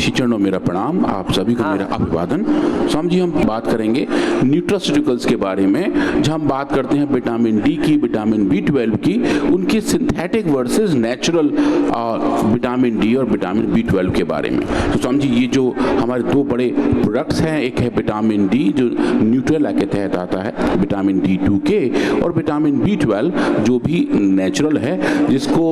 श्री चरणों मेरा प्रणाम, आप सभी को मेरा अभिवादन। स्वामी जी, हम बात करेंगे न्यूट्रास्यूटिकल्स के बारे में, जहां हम बात करते हैं विटामिन डी की, विटामिन B12 की, उनकी synthetic versus natural vitamin D और विटामिन B12 के बारे में। तो स्वामी जी, ये जो हमारे दो बड़े प्रोडक्ट्स हैं, एक है विटामिन डी जो न्यूट्रेला के तहत आता है, विटामिन D2K, और विटामिन B12 जो भी नेचुरल है, जिसको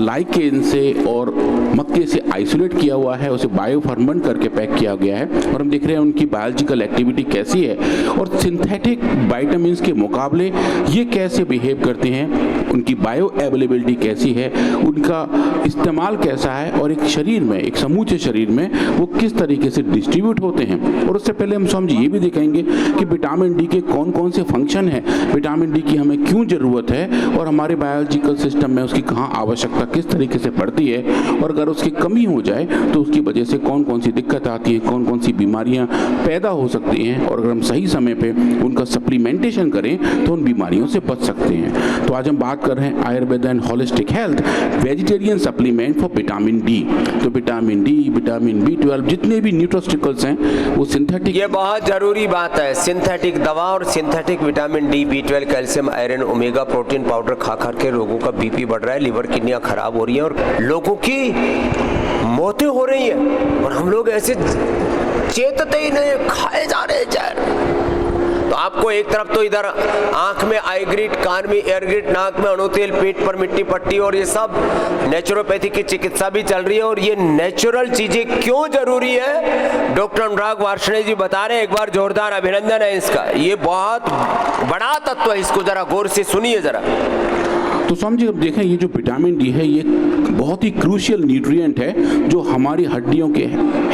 लाइकेन से और मक्के से आइसोलेट किया हुआ है, उसे बायोफर्मेंट करके पैक किया गया है, और हम देख रहे हैं उनकी बायोलॉजिकल एक्टिविटी कैसी है और सिंथेटिक विटामिन्स के मुकाबले ये कैसे बिहेव करते हैं, उनकी बायो अवेलेबिलिटी कैसी है, उनका इस्तेमाल कैसा है, और एक शरीर में, एक समूचे शरीर में वो किस तरीके से डिस्ट्रीब्यूट होते हैं। और उससे पहले हम समझ ये भी देखेंगे कि विटामिन डी के कौन कौन से फंक्शन है, विटामिन डी की हमें क्यों ज़रूरत है, और हमारे बायोलॉजिकल सिस्टम में उसकी कहाँ आवश्यकता किस तरीके से पड़ती है, और अगर उसकी कमी हो जाए तो उसकी वजह से कौन कौन सी दिक्कत आती है, कौन कौन सी बीमारियां पैदा हो सकती हैं, और अगर हम सही समय पे उनका सप्लीमेंटेशन करें तो उन बीमारियों से बच सकते हैं। तो आज हम बात कर रहे हैं Ayurveda and holistic health vegetarian supplement for vitamin D. तो विटामिन डी, विटामिन B12, जितने भी न्यूट्रास्यूटिकल्स हैं वो सिंथेटिक। ये बहुत जरूरी बात है, सिंथेटिक दवा और synthetic vitamin D, B12, calcium, iron, omega protein powder खा के लोगों का BP बढ़ रहा है, लिवर किडनियां खराब हो रही है और लोगों की मौतें हो रही हैं, और हम लोग ऐसे चेतते ही नहीं, खाए जा रहे हैं जहर। तो आपको एक तरफ तो इधर आंख में आई ग्रिड, कान में एयर ग्रिड, नाक में अणुतेल, पेट पर मिट्टी पट्टी, और ये सब नेचुरोपैथी की चिकित्सा भी चल रही है। और ये नेचुरल चीजें क्यों जरूरी है, डॉक्टर अनुराग वार्ष्णेय जी बता रहे हैं। एक बार जोरदार अभिनंदन है इसका, ये बहुत बड़ा तत्व है, इसको जरा गौर से सुनिए जरा। तो स्वामी जी, अब देखें, ये जो विटामिन डी है ये बहुत ही क्रूशियल न्यूट्रिएंट है जो हमारी हड्डियों के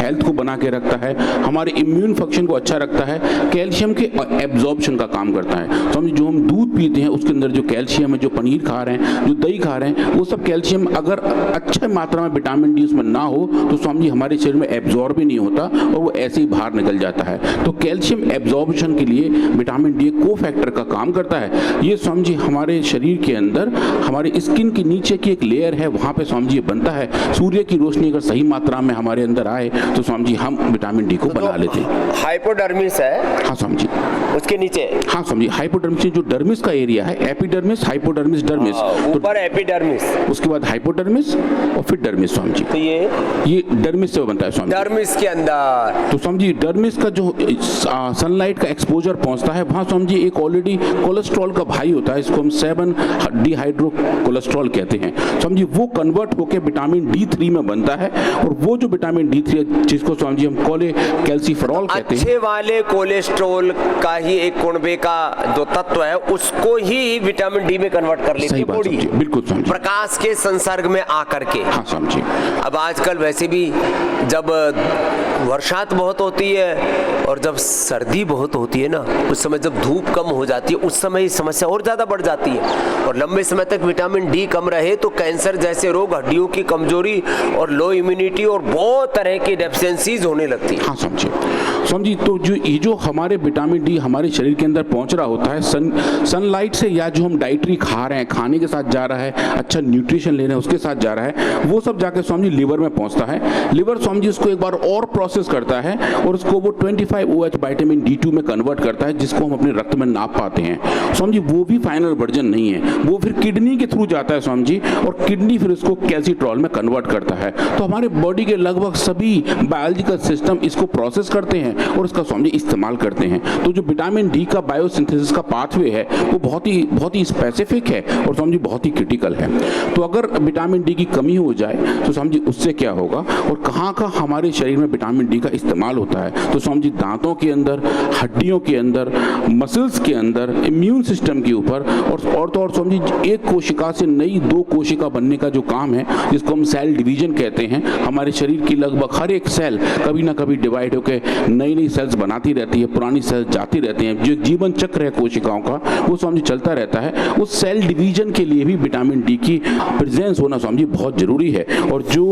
हेल्थ को बना के रखता है, हमारे इम्यून फंक्शन को अच्छा रखता है, कैल्शियम के एब्जॉर्प्शन का काम करता है। स्वामी जी, जो हम दूध पीते हैं उसके अंदर जो कैल्शियम है, जो पनीर खा रहे हैं, जो दही खा रहे हैं, वो सब कैल्शियम अगर अच्छे मात्रा में विटामिन डी उसमें ना हो तो स्वामी जी हमारे शरीर में एब्जॉर्ब ही नहीं होता और वो ऐसे ही बाहर निकल जाता है। तो कैल्शियम एब्जॉर्प्शन के लिए विटामिन डी को फैक्टर का काम करता है। ये स्वामी जी हमारे शरीर के अंदर, हमारे स्किन के नीचे की एक लेयर है, वहाँ पे स्वामी जी बनता है। सूर्य की रोशनी अगर सही मात्रा में हमारे अंदर आए तो स्वामी जी हम विटामिन डी को बना लेते हैं। हाइपोडर्मिस है, हाँ स्वामी जी, उसके नीचे, हाँ स्वामी जी, हाइपोडर्मिस जो डर्मिस का एरिया है, एपिडर्मिस, हाइपोडर्मिस, डर्मिस, ऊपर एपिडर्मिस, उसके बाद हाइपोडर्मिस और फिर डर्मिस। स्वामी जी, तो ये डर्मिस से बनता है स्वामी जी। डर्मिस के अंदर, तो स्वामी जी डर्मिस का जो सनलाइट का एक्सपोजर पहुंचता है, वहाँ स्वामी जी एक ऑलरेडी कोलेस्ट्रॉल का भाई होता है, इसको हम 7 डिहाइड्रो कोलेस्ट्रॉल कहते हैं। स्वामी जी वो कन्वर्ट होकर विटामिन D3 में बनता है, और वो जो विटामिन D3 जिसको स्वामी जी हम कैल्सीफेरॉल कहते हैं, अच्छे वाले कोलेस्ट्रॉल का ही एक कुनबे का जो तत्व है उसको ही विटामिन डी में कन्वर्ट कर लेती है बॉडी, बिल्कुल स्वामी जी, प्रकाश के संसर्ग में आकर के। हाँ स्वामी जी। अब आजकल वैसे भी जब वर्षात बहुत होती है और जब सर्दी बहुत होती है ना, उस समय जब धूप कम हो जाती है, उस समय समस्या और ज्यादा बढ़ जाती है। और लंबे समय तक विटामिन डी कम रहे तो कैंसर जैसे रोग, हड्डियों की कमजोरी और लो इम्यूनिटी और बहुत तरह की डेफिशिएंसीज होने लगती है। हाँ समझे स्वामी जी। तो ये जो हमारे विटामिन डी हमारे शरीर के अंदर पहुंच रहा होता है सनलाइट से, या जो हम डाइटरी खा रहे हैं, खाने के साथ जा रहा है, अच्छा न्यूट्रिशन ले रहे हैं उसके साथ जा रहा है, वो सब जाके स्वामी जी लिवर में पहुंचता है। लिवर स्वामी जी उसको एक बार और प्रोसेस करता है और उसको वो 25OH विटामिन D2 में कन्वर्ट करता है, जिसको हम अपने रक्त में नाप पाते हैं। स्वामी जी वो भी फाइनल वर्जन नहीं है, वो फिर किडनी के थ्रू जाता है स्वामी जी, और किडनी फिर उसको कैल्सिट्रॉल में कन्वर्ट करता है। तो हमारे बॉडी के लगभग सभी बायोलॉजिकल सिस्टम इसको प्रोसेस करते हैं और इसका स्वामी जी इस्तेमाल करते हैं। तो जो विटामिन डी का बायोसिंथेसिस का पाथवे है वो बहुत ही स्पेसिफिक है और स्वामी जी बहुत ही क्रिटिकल है। तो अगर विटामिन डी की कमी हो जाए तो स्वामी जी उससे क्या होगा, और कहाँ का हमारे शरीर में विटामिन डी का इस्तेमाल होता है। तो स्वामी जी दांतों के अंदर, हड्डियों के अंदर, मसल्स के अंदर, इम्यून सिस्टम के ऊपर, और तो और स्वामी जी एक कोशिका से नई 2 कोशिका बनने का जो काम है, जिसको हम सेल डिवीजन कहते हैं। हमारे शरीर की लगभग हर एक सेल कभी ना कभी डिवाइड होकर नए नई नई सेल्स बनाती रहती है, पुरानी सेल्स जाती रहती हैं, जो जीवन चक्र है कोशिकाओं का वो स्वामी चलता रहता है। उस सेल डिवीजन के लिए भी विटामिन डी की प्रेजेंस होना स्वामी बहुत जरूरी है। और जो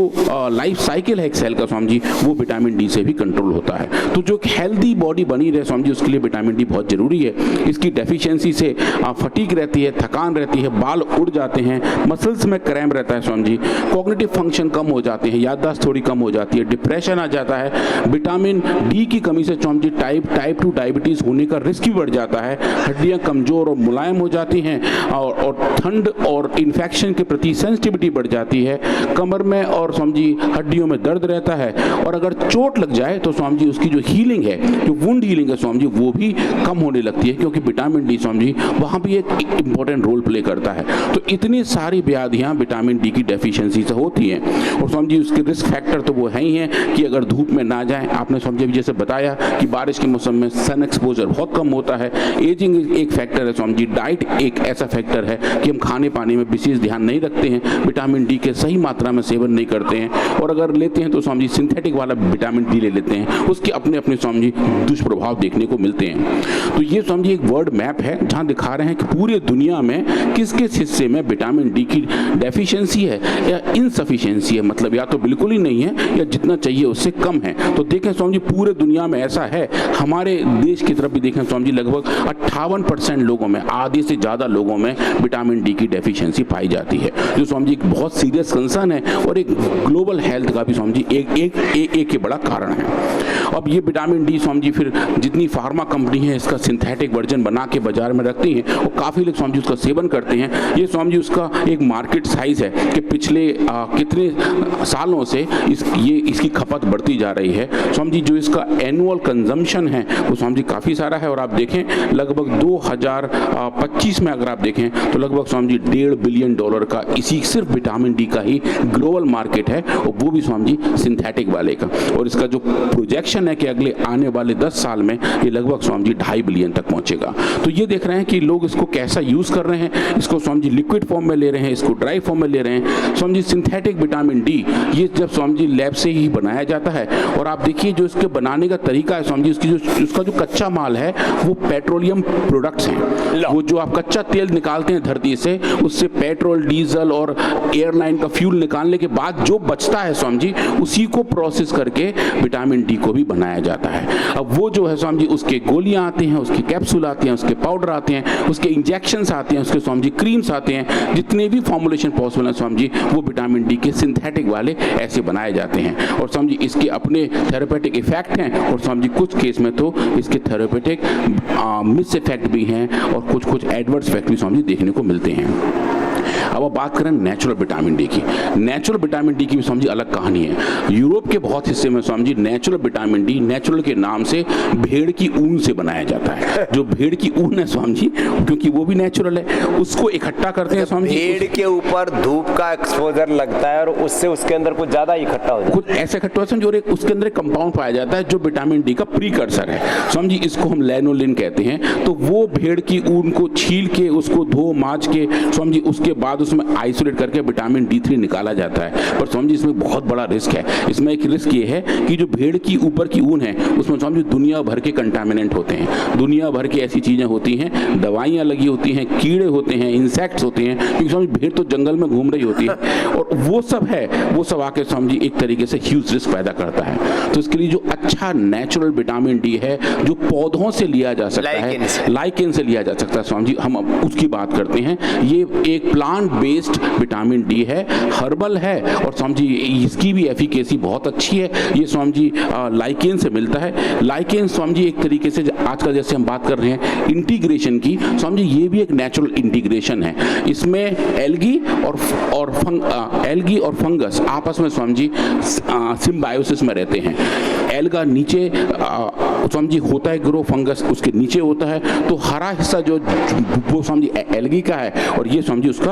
लाइफ साइकिल है एक सेल का स्वामी वो विटामिन डी से भी कंट्रोल होता है। तो जो हेल्दी बॉडी बनी रहे स्वामी उसके लिए विटामिन डी बहुत जरूरी है। इसकी डेफिशिएंसी से फटीग रहती है, थकान रहती है, बाल उड़ जाते हैं, मसल्स में क्रैम्प रहता है स्वामी जी, कॉग्निटिव फंक्शन कम हो जाते हैं, याददाश्त थोड़ी कम हो जाती है, डिप्रेशन आ जाता है। विटामिन डी की कमी से स्वामी जी टाइप 2 डायबिटीज होने का रिस्क भी बढ़ जाता है। हड्डियां कमजोर और मुलायम हो जाती हैं और ठंड और इन्फेक्शन के प्रति सेंसिटिविटी बढ़ जाती है। कमर में और स्वामी जी हड्डियों में दर्द रहता है। और अगर चोट लग जाए तो स्वामी जी उसकी जो हीलिंग है, जो वुंड हीलिंग है स्वामी जी, वो भी कम होने लगती है, क्योंकि विटामिन डी स्वामी जी वहाँ भी एक इंपॉर्टेंट रोल प्ले करता है। तो इतनी सारी व्याधियाँ विटामिन डी की डेफिशिएंसी से होती हैं। और स्वामी जी उसके रिस्क फैक्टर तो वो है ही हैं कि अगर धूप में ना जाएं, आपने स्वामी जी जैसे बताया कि बारिश के मौसम में सन एक्सपोजर बहुत कम होता है। एजिंग एक फैक्टर है स्वामी जी, डाइट एक ऐसा फैक्टर है कि हम खाने पाने में विशेष ध्यान नहीं रखते हैं, विटामिन डी के सही मात्रा में सेवन नहीं करते हैं, और अगर लेते हैं तो स्वामी जी सिंथेटिक वाला विटामिन डी ले लेते हैं, उसके अपने अपने स्वामी जी दुष्प्रभाव देखने को मिलते हैं। तो ये स्वामी जी एक वर्ड मैप है जहाँ दिखा रहे हैं कि पूरी दुनिया में किस किस हिस्से में विटामिन डी की डेफिशिएंसी है या इनसफिशिएंसी है, मतलब या तो बिल्कुल ही नहीं है या जितना चाहिए उससे कम है। तो देखें स्वामी जी पूरे दुनिया में ऐसा है। हमारे देश की तरफ भी देखें स्वामी जी लगभग 58% लोगों में, आधे से ज़्यादा लोगों में विटामिन डी की डेफिशिएंसी पाई जाती है, जो स्वामी जी एक बहुत सीरियस कंसर्न है और एक ग्लोबल हेल्थ का भी स्वामी जी एक बड़ा कारण है। अब ये विटामिन डी स्वामी जी फिर जितनी फार्मा कंपनी है इसका सिंथेटिक वर्जन बना के बाजार में रखती हैं और काफ़ी लोग स्वामी जी उसका सेवन करते हैं। ये स्वामी जी उसका एक मार्केट साइज है कि पिछले कितने सालों से इसकी खपत बढ़ती जा रही है। स्वामी जी जो इसका एनुअल कंजम्पशन है वो स्वामी जी काफ़ी सारा है। और आप देखें लगभग 2025 में अगर आप देखें तो लगभग स्वामी जी $1.5 बिलियन का इसी सिर्फ विटामिन डी का ही ग्लोबल मार्केट है, और वो भी स्वामी जी सिंथेटिक वाले का। और इसका जो प्रोजेक्शन है कि अगले आने वाले 10 साल में ये लगभग स्वामी जी $2.5 बिलियन तक पहुंचेगा। तो ये देख रहे हैं कि लोग इसको कैसा यूज़ कर रहे हैं। इसको स्वामी जी लिक्विड फॉर्म में ले रहे हैं, इसको ड्राई फॉर्म में ले रहे हैं। Swami ji synthetic vitamin D ये जब स्वामी जी लैब से ही बनाया जाता है, और आप देखिए जो इसके बनाने का तरीका है स्वामी जी, उसका जो कच्चा माल है वो पेट्रोलियम प्रोडक्ट्स हैं। वो जो आप कच्चा तेल निकालते हैं धरती से, उससे पेट्रोल, डीजल और एयरलाइन का फ्यूल निकालने के बाद जो बचता है स्वामी जी उसी को प्रोसेस करके विटामिन डी को भी बनाया जाता है। अब वो जो है स्वामी जी उसके गोलियां आती हैं, उसके कैप्सूल आते हैं, उसके पाउडर आते हैं, उसके इंजेक्शंस आते हैं, उसके स्वामी जी क्रीम्स आते हैं, जितने भी फॉर्मुलेशन पॉसिबल है स्वामी जी वो विटामिन डी के सिंथेटिक वाले ऐसे बनाए जाते हैं। और स्वामी जी इसके अपने थेरेपेटिक इफेक्ट हैं, और स्वामी जी कुछ केस में तो इसके थेरेपेटिक मिस इफेक्ट भी हैं, और कुछ एडवर्स इफेक्ट भी स्वामी जी देखने को मिलते हैं। अब आप बात करें नेचुरल विटामिन डी की। नेचुरल विटामिन डी की भी स्वामी जी अलग कहानी है। यूरोप के बहुत हिस्से में Swami ji natural vitamin D, natural के नाम से भेड़ की ऊन से बनाया जाता है। जो भेड़ की ऊन है स्वामी जी, क्योंकि वो भी नेचुरल है, उसको इकट्ठा करते हैं स्वामी जी। भेड़ के ऊपर धूप का एक्सपोजर लगता है और उससे उसके अंदर कुछ ज्यादा इकट्ठा हो जाता है, कुछ ऐसे इकट्ठा होता है जो उसके अंदर एक कंपाउंड पाया जाता है जो विटामिन डी का प्रीकर्सर है स्वामी जी, इसको हम लैनोलिन कहते हैं। तो वो भेड़ की ऊन को छील के उसको धो माज के स्वामी जी उसके बाद उसमें आइसोलेट करके विटामिन D3 निकाला जाता है। पर स्वामी जी इसमें बहुत बड़ा रिस्क है। इसमें एक रिस्क ये है कि जो भेड़ की ऊपर की ऊन है उसमें स्वामी जी दुनिया भर के कंटामिनेंट होते हैं, दुनिया भर की ऐसी चीज़ें होती हैं, दवाइयाँ लगी होती हैं, कीड़े होते हैं, इंसेक्ट्स होते हैं, क्योंकि स्वामी भेड़ तो जंगल में घूम रही होती है, और वो सब है, वो सब आके स्वामी जी एक तरीके से ह्यूज रिस्क पैदा करता है। तो इसके लिए जो अच्छा नेचुरल विटामिन डी है जो पौधों से लिया जा सकता है, लाइकेन से लिया जा सकता है स्वामी जी, हम उसकी बात करते हैं। ये एक प्लांट बेस्ड विटामिन डी है, हर्बल है, और स्वामी जी इसकी भी एफिकेसी बहुत अच्छी है। ये स्वामी जी लाइकेन से मिलता है। लाइकेन स्वामी जी एक तरीके से आजकल जैसे हम बात कर रहे हैं इंटीग्रेशन की, स्वामी जी ये भी एक नेचुरल इंटीग्रेशन है। इसमें एल्गी और फंगस आपस में स्वामी जी सिम्बायोसिस में रहते हैं। एल्गा नीचे स्वामी जी होता है ग्रो, फंगस उसके नीचे होता है। तो हरा हिस्सा जो वो स्वामी जी एल्गी का है, और ये स्वामी जी उसका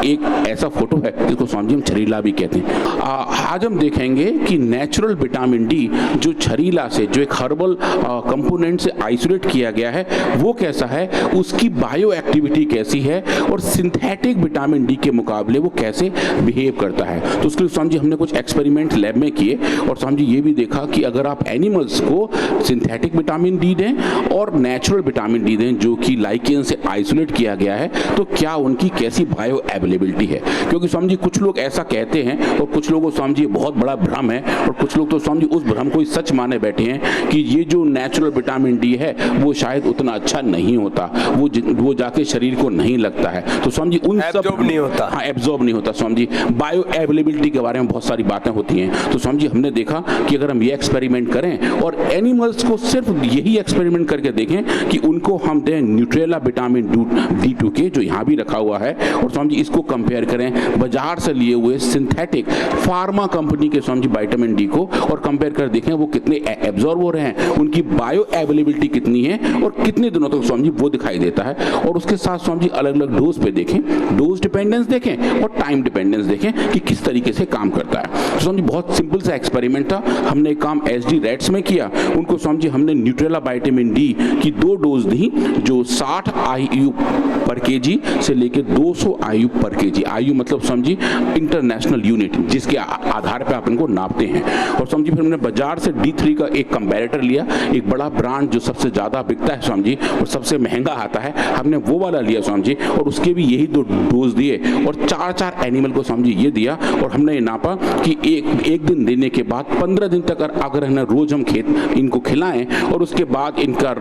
एक ऐसा फोटो है जिसको स्वामी जी हम छरीला भी कहते हैं। आज हम देखेंगे कि नेचुरल विटामिन डी जो छरीला से, जो एक हर्बल कंपोनेंट से आइसोलेट किया गया है, वो कैसा है, उसकी बायो एक्टिविटी कैसी है, और सिंथेटिक विटामिन डी के मुकाबले वो कैसे बिहेव करता है। तो उसके लिए स्वामी जी हमने कुछ एक्सपेरिमेंट लैब में किए, और स्वामी जी ये भी देखा कि अगर आप एनिमल्स को सिंथेटिक विटामिन डी दें और नेचुरल विटामिन डी दें जो कि लाइकेन से आइसोलेट किया गया है, तो क्या उनकी कैसी बायो अवेलेबिलिटी है। क्योंकि समझिए कुछ लोग ऐसा कहते हैं और कुछ लोगों को समझिए बहुत बड़ा भ्रम है, और कुछ लोग तो समझिए उस भ्रम को ही सच माने बैठे हैं कि ये जो नेचुरल विटामिन डी है वो शायद उतना अच्छा नहीं होता, वो जाके शरीर को नहीं लगता है। तो समझिए उन सब नहीं होता, हाँ एब्जॉर्ब नहीं होता। समझिए बायो अवेलेबिलिटी के बारे में बहुत सारी बातें होती हैं। तो समझिए हमने देखा कि अगर हम ये एक्सपेरिमेंट करें और एनिमल्स को सिर्फ यही एक्सपेरिमेंट करके देखें कि उनको हम दें न्यूट्रेला विटामिन D2K जो यहाँ भी रखा हुआ है, और समझिए इसको कंपेयर करें बाजार से लिए हुए सिंथेटिक फार्मा कंपनी के समझिए विटामिन डी को, और कंपेयर कर देखें वो कितने एब्जॉर्ब हो रहे हैं, उनकी बायो अवेलेबिलिटी कितनी है और कितने दिनों तक समझिए वो दिखाई देता है। और उसके साथ समझिए अलग अलग डोज पे देखें, डोज डिपेंडेंस देखें और टाइम डिपेंडेंस देखें कि किस तरीके से काम करता है। तो समझिए बहुत सिंपल सा एक्सपेरिमेंट था, हमने एक काम SD रैट्स में किया। उनको समझिए हमने न्यूट्रेला विटामिन डी की 2 डोज दी जो 60 IU पर केजी से लेकर 200 IU पर केजी, IU मतलब समझिए इंटरनेशनल यूनिट जिसके आधार पे आप इनको नापते हैं। और समझिए फिर हमने बाजार से D3 का एक कंपैरेटर लिया, एक बड़ा ब्रांड जो सबसे ज़्यादा बिकता है समझिए और सबसे महंगा आता है, हमने वो वाला लिया समझिए, और उसके भी यही 2 डोज दिए और 4 एनिमल को समझिए ये दिया। और हमने ये नापा कि एक दिन देने के बाद 15 दिन तक अगर है रोज हम इनको खिलाएं और उसके बाद इनका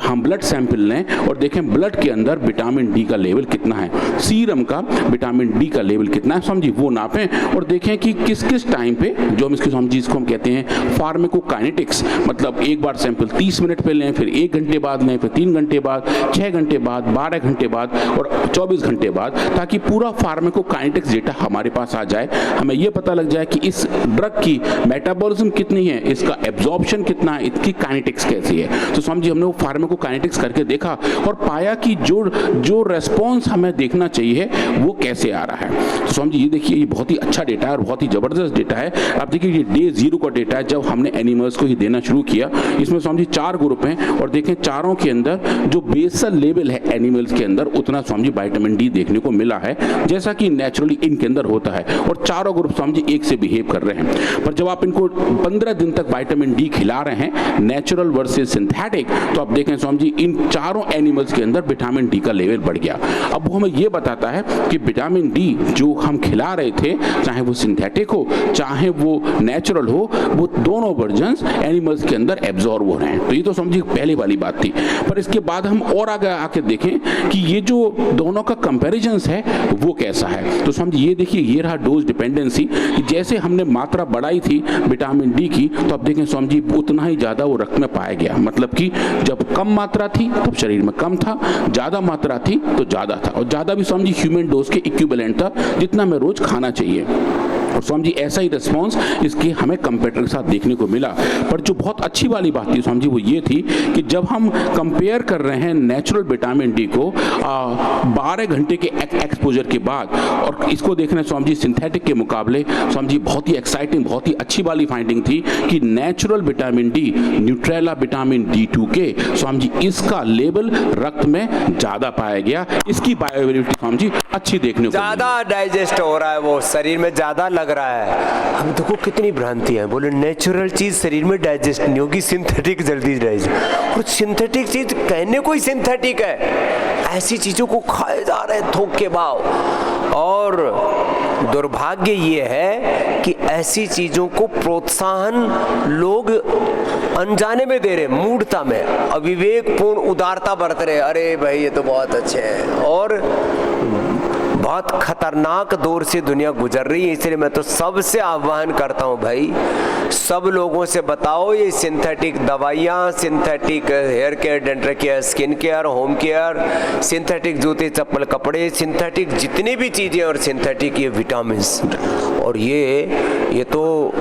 हम ब्लड सैंपल लें और देखें ब्लड के अंदर विटामिन डी का लेवल कितना है, सीरम का विटामिन डी का लेवल कितना है समझिए वो नापें, और देखें कि किस किस टाइम पे जो हम इसको हम कहते हैं फार्माकोकाइनेटिक्स, मतलब एक बार सैंपल 30 मिनट पे लें, फिर 1 घंटे बाद लें, फिर 3 घंटे बाद, 6 घंटे बाद, 12 घंटे बाद और 24 घंटे बाद, ताकि पूरा फार्माकोकाइनेटिक्स डेटा हमारे पास आ जाए। हमें यह पता लग जाए कि इस ड्रग की मेटाबॉलिज्म कितनी है, इसका एब्जॉर्प्शन कितना है, इसकी काइनेटिक्स कैसी है। तो समझिए हमने वो फार्माकोकाइनेटिक्स करके देखा और पाया कि जो रेस्पॉन्स हमें देखना चाहिए वो कैसे आ रहा है। तो समझिए ये देखिए ये बहुत ही अच्छा डेटा है और बहुत ही ज़बरदस्त डेटा है। अब देखिए ये डे 0 का डेटा है जब हमने एनिमल्स को ही देना शुरू किया। इसमें समझिए 4 ग्रुप हैं और देखें चारों के अंदर जो बेसल लेवल है एनिमल्स के अंदर उतना समझिए विटामिन डी देखने को मिला है जैसा कि नेचुरली इनके अंदर होता है, और चारों ग्रुप समझिए एक से बिहेव कर रहे हैं। पर जब आप इनको 15 दिन तक विटामिन डी खिला रहे हैं नेचुरल वर्सेस सिंथेटिक, तो आप देखें समझिए इन चारों एनिमल्स के अंदर विटामिन डी का लेवल बढ़ गया। अब वो हमें ये बताता है कि विटामिन डी जो हम खिला रहे थे, चाहे वो सिंथेटिक हो चाहे वो नेचुरल हो, वो दोनों वर्जन्स एनिमल्स के अंदर एब्जॉर्ब हो रहे हैं। तो ये तो समझिए पहले वाली बात थी। पर इसके बाद हम और आगे आके देखें कि ये जो दोनों का कंपैरिजन है वो कैसा है। तो समझिए ये देखिए ये रहा डोज डिपेंडेंसी, जैसे हमने मात्रा बढ़ाई थी विटामिन डी की, तो अब देखें समझिए उतना ही ज़्यादा वो रक्त में पाया गया। मतलब कि जब कम मात्रा थी तब शरीर में कम था, ज़्यादा मात्रा थी तो ज़्यादा था, और ज़्यादा भी समझिए ह्यूमन डोज के इक्विवेलेंट था जितना मैं रोज खाना चाहिए। और समझिए ऐसा ही रिस्पॉन्स इसके हमें कंपेटर के साथ देखने को मिला। पर जो बहुत अच्छी वाली बात थी समझिए वो ये थी कि जब हम कंपेयर कर रहे हैं नेचुरल विटामिन डी को 12 घंटे के एक्सपोजर के बाद और इसको देख रहे हैं समझिए सिंथेटिक के मुकाबले, समझिए बहुत ही एक्साइटिंग बहुत ही अच्छी वाली फाइंडिंग थी कि natural vitamin D Nutrela vitamin D2K समझिए इसका लेवल रक्त में ज़्यादा पाया गया। इसकी बायोअवेलेबिलिटी समझिए अच्छी देखने को ज़्यादा डाइजेस्ट हो रहा है, वो शरीर में ज़्यादा लग रहा है। हम देखो कितनी भ्रांति है, बोले नेचुरल चीज शरीर में डाइजेस्ट नहीं होगी, सिंथेटिक जल्दी डाइजेस्ट। और सिंथेटिक चीज कहने को ही सिंथेटिक है, ऐसी चीजों को खाए जा रहे हैं थोक के भाव। और दुर्भाग्य ये है कि ऐसी चीजों को प्रोत्साहन लोग अनजाने में दे रहे, मूढ़ता में, अविवेकपूर्ण उदारता बरत रहे। अरे भाई ये तो बहुत अच्छे हैं, और बहुत खतरनाक दौर से दुनिया गुजर रही है। इसलिए मैं तो सबसे आह्वान करता हूं भाई, सब लोगों से बताओ ये सिंथेटिक दवाइयाँ, synthetic hair care, dental care, skin care, home care, synthetic जूते चप्पल कपड़े, सिंथेटिक जितनी भी चीज़ें और सिंथेटिक ये विटामिन्स, और ये तो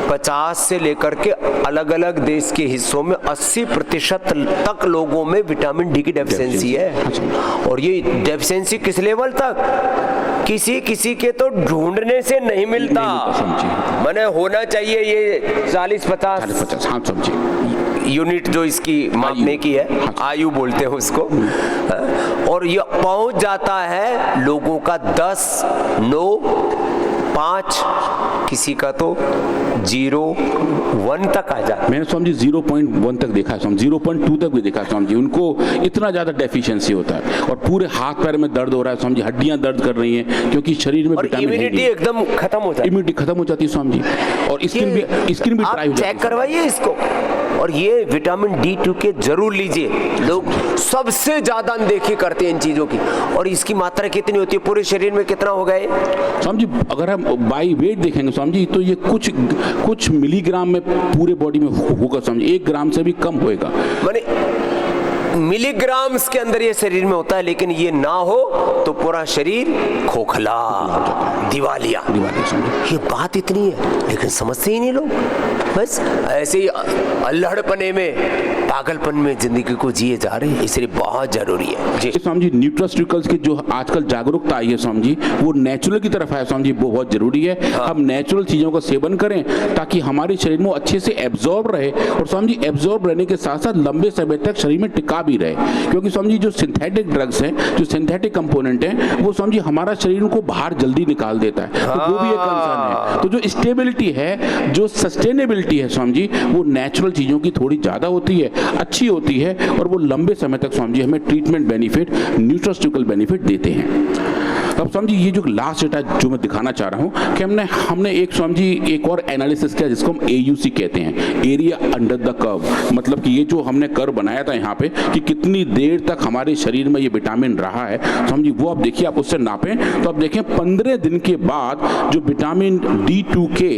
50 से लेकर के अलग अलग देश के हिस्सों में 80% तक लोगों में विटामिन डी की डेफिशिएंसी है। और ये डेफिशिएंसी किस लेवल तक, किसी के तो ढूंढने से नहीं मिलता, माने होना चाहिए ये 40-50 हाँ समझिए यूनिट जो इसकी मापने की है, आयु बोलते हैं उसको, और ये पहुंच जाता है लोगों का 10, 9 5, किसी का तो 0.1 तक आ जाता। मैंने स्वामी जी 0.1 तक देखा है, स्वामी 0.2 तक भी देखा है स्वामी जी। उनको इतना ज्यादा डेफिशिएंसी होता है और पूरे हाथ पैर में दर्द हो रहा है स्वामी जी, हड्डियां दर्द कर रही हैं क्योंकि शरीर में और इम्यूनिटी एकदम खत्म हो जाती है। इम्यूनिटी खत्म हो जाती है स्वामी जी, और स्किन भी आप ड्राई हो जाती है। चेक करवाइए इसको। और ये विटामिन D2 के जरूर लीजिए। लोग सबसे ज्यादा अनदेखी करते हैं इन चीजों की। और इसकी मात्रा कितनी होती है, पूरे शरीर में कितना हो गए स्वामी जी? अगर हम बाई वेट देखेंगे स्वामी जी तो ये कुछ मिलीग्राम में पूरे बॉडी में होगा स्वामी जी, 1 ग्राम से भी कम होएगा। माने मिलीग्राम्स के अंदर ये शरीर में होता है, लेकिन ये ना हो तो पूरा शरीर खोखला, दिवालिया। ये बात इतनी है लेकिन समझते ही नहीं लोग। बस ऐसे ही अल्हड़पने में, पागलपन में जिंदगी को जिए जा रहे हैं। इसलिए बहुत जरूरी है जी स्वामी जी। न्यूट्रास्यूटिकल्स की जो आजकल जागरूकता आई है स्वामी जी, वो नेचुरल की तरफ है स्वामी जी, वो बहुत जरूरी है। हम नेचुरल चीजों का सेवन करें ताकि हमारे शरीर में अच्छे से एब्जॉर्ब रहे, और स्वामी जी एब्जॉर्ब रहने के साथ साथ लंबे समय तक शरीर में टिका भी रहे। क्योंकि स्वामी जी जो सिंथेटिक ड्रग्स हैं, जो सिंथेटिक कंपोनेंट हैं, वो स्वामी जी हमारा शरीर को बाहर जल्दी निकाल देता है, तो वो भी एक कंसर्न है। तो जो स्टेबिलिटी है, जो सस्टेनेबिलिटी है स्वामी जी, वो नेचुरल चीजों की थोड़ी ज्यादा होती है, अच्छी होती है, और वो लंबे समय तक स्वामी जी हमें ट्रीटमेंट बेनिफिट, न्यूट्रास्यूटिकल बेनिफिट देते हैं। अब स्वामी जी ये जो लास्ट डेटा जो मैं दिखाना चाह रहा हूँ कि हमने एक स्वामी जी एक और एनालिसिस किया जिसको हम AUC कहते हैं, एरिया अंडर द कर्व। मतलब कि ये जो हमने कर्व बनाया था यहाँ पे कि कितनी देर तक हमारे शरीर में ये विटामिन रहा है स्वामी जी, वो आप देखिए, आप उससे नापें तो आप देखें 15 दिन के बाद जो विटामिन D2 के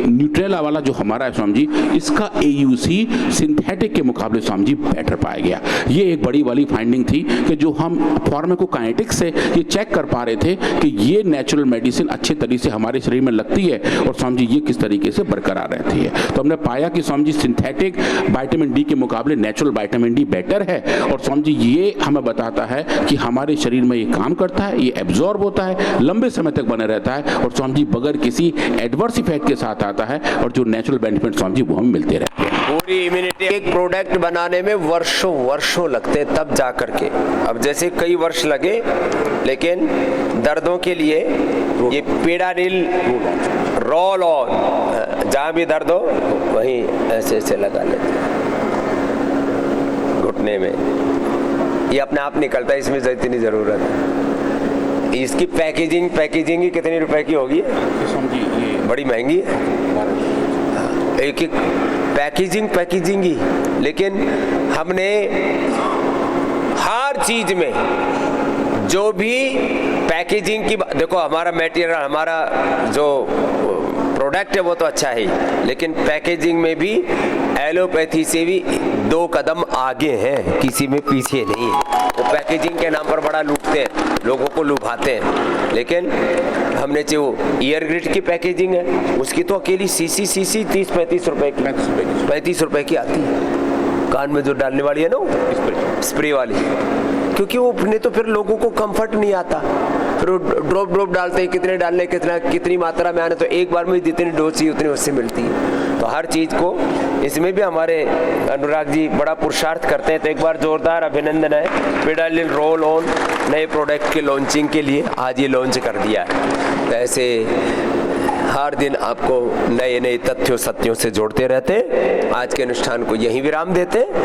न्यूट्रेला वाला जो हमारा है स्वामी जी, इसका AUC सिंथेटिक के मुकाबले स्वामी जी बेटर पाया गया। ये एक बड़ी वाली फाइंडिंग थी कि जो हम फार्माकोकाइनेटिक्स से ये चेक कर पा रहे थे कि ये नेचुरल मेडिसिन अच्छे तरीके से हमारे शरीर में लगती है और स्वामी जी ये किस तरीके से बरकरार रहती है। तो हमने पाया कि Swami ji synthetic vitamin D के मुकाबले नेचुरल विटामिन डी बेटर है, और स्वामी जी ये हमें बताता है कि हमारे शरीर में ये काम करता है, ये एब्जॉर्ब होता है, लंबे समय तक बने रहता है, और स्वामी जी बगैर किसी एडवर्स इफेक्ट के साथ आता है, और जो नेचुरल बेनिफिट स्वामी जी वो हमें मिलते रहते हैं। पूरी इम्यूनिटी एक प्रोडक्ट बनाने में वर्षों लगते हैं तब जा करके। अब जैसे कई वर्ष लगे, लेकिन दर्दों के लिए ये पेडानिल रोल ऑन, जहाँ भी दर्द हो वहीं ऐसे लगा लेते हैं घुटने में, ये अपने आप निकलता है, इसमें इतनी जरूरत है। इसकी पैकेजिंग ही कितने रुपए की होगी? बड़ी महंगी है, एक पैकेजिंग ही। लेकिन हमने हर चीज में जो भी पैकेजिंग की, देखो हमारा मटेरियल, हमारा जो प्रोडक्ट है वो तो अच्छा है, लेकिन पैकेजिंग में भी एलोपैथी से भी 2 कदम आगे हैं, किसी में पीछे नहीं। वो पैकेजिंग के नाम पर बड़ा लूटते हैं, लोगों को लुभाते हैं। लेकिन हमने जो ईयर ग्रिड की पैकेजिंग है, उसकी तो अकेली सीसी 30-35 रुपए की, 35 रुपए की आती है। कान में जो डालने वाली है ना, स्प्रे वाली, क्योंकि वो अपने तो फिर लोगों को कंफर्ट नहीं आता, फिर ड्रॉप डालते हैं, कितने डालने, कितनी मात्रा में आने, तो एक बार में जितनी डोज चाहिए उतनी उससे मिलती है। तो हर चीज़ को, इसमें भी हमारे अनुराग जी बड़ा पुरुषार्थ करते हैं, तो एक बार जोरदार अभिनंदन है। पेडानिल रोल ऑन नए प्रोडक्ट के लॉन्चिंग के लिए आज ये लॉन्च कर दिया है। तो ऐसे हर दिन आपको नए तथ्यों सत्यों से जोड़ते रहते हैं। आज के अनुष्ठान को यहीं विराम देते हैं।